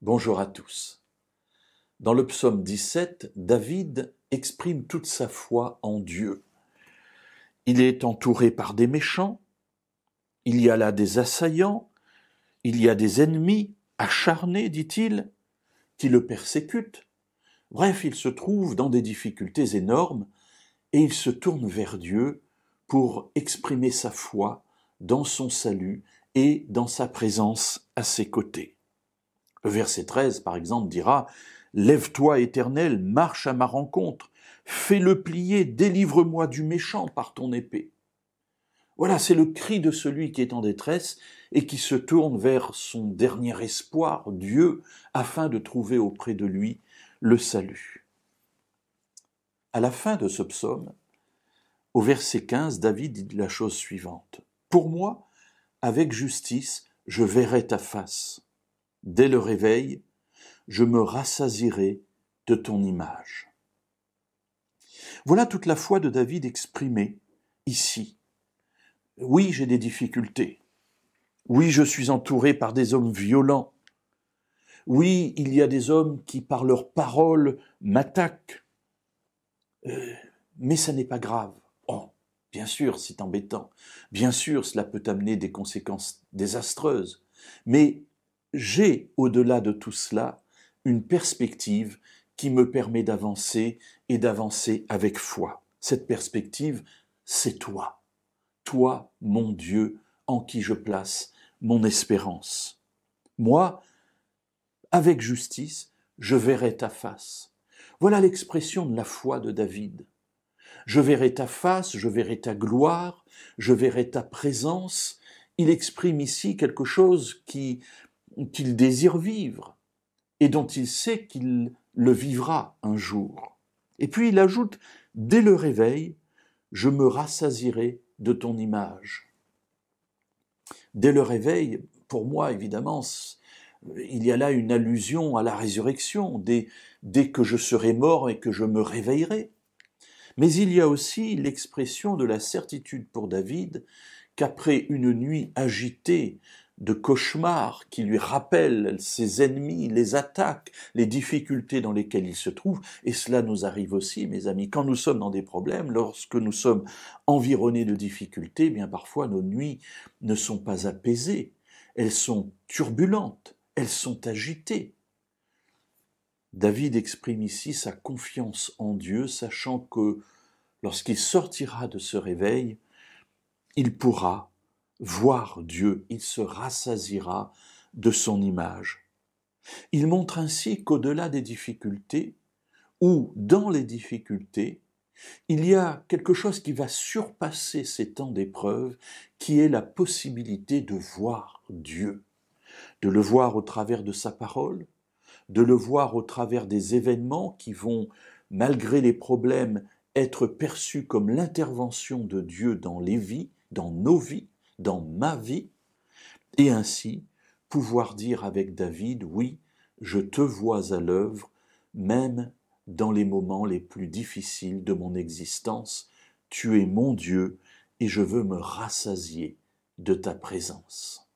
Bonjour à tous. Dans le psaume 17, David exprime toute sa foi en Dieu. Il est entouré par des méchants, il y a là des assaillants, il y a des ennemis acharnés, dit-il, qui le persécutent. Bref, il se trouve dans des difficultés énormes et il se tourne vers Dieu pour exprimer sa foi dans son salut et dans sa présence à ses côtés. Le verset 13, par exemple, dira « Lève-toi, Éternel, marche à ma rencontre, fais-le plier, délivre-moi du méchant par ton épée. » Voilà, c'est le cri de celui qui est en détresse et qui se tourne vers son dernier espoir, Dieu, afin de trouver auprès de lui le salut. À la fin de ce psaume, au verset 15, David dit la chose suivante. « Pour moi, avec justice, je verrai ta face. Dès le réveil, je me rassasierai de ton image. » Voilà toute la foi de David exprimée ici. Oui, j'ai des difficultés. Oui, je suis entouré par des hommes violents. Oui, il y a des hommes qui, par leurs paroles, m'attaquent. Mais ça n'est pas grave. Oh, bien sûr, c'est embêtant. Bien sûr, cela peut amener des conséquences désastreuses. Mais j'ai, au-delà de tout cela, une perspective qui me permet d'avancer et d'avancer avec foi. Cette perspective, c'est toi. Toi, mon Dieu, en qui je place mon espérance. Moi, avec justice, je verrai ta face. Voilà l'expression de la foi de David. Je verrai ta face, je verrai ta gloire, je verrai ta présence. Il exprime ici quelque chose qu'il désire vivre et dont il sait qu'il le vivra un jour. Et puis il ajoute, dès le réveil, je me rassasierai de ton image. Dès le réveil, pour moi, évidemment, il y a là une allusion à la résurrection, dès que je serai mort et que je me réveillerai. Mais il y a aussi l'expression de la certitude pour David qu'après une nuit agitée de cauchemars qui lui rappellent ses ennemis, les attaques, les difficultés dans lesquelles il se trouve, et cela nous arrive aussi, mes amis, quand nous sommes dans des problèmes, lorsque nous sommes environnés de difficultés, bien parfois nos nuits ne sont pas apaisées, elles sont turbulentes, elles sont agitées. David exprime ici sa confiance en Dieu, sachant que lorsqu'il sortira de ce réveil, il pourra voir Dieu, il se rassasiera de son image. Il montre ainsi qu'au-delà des difficultés, ou dans les difficultés, il y a quelque chose qui va surpasser ces temps d'épreuve, qui est la possibilité de voir Dieu, de le voir au travers de sa parole, de le voir au travers des événements qui vont, malgré les problèmes, être perçus comme l'intervention de Dieu dans les vies, dans nos vies, dans ma vie, et ainsi pouvoir dire avec David, oui, je te vois à l'œuvre, même dans les moments les plus difficiles de mon existence, tu es mon Dieu et je veux me rassasier de ta présence.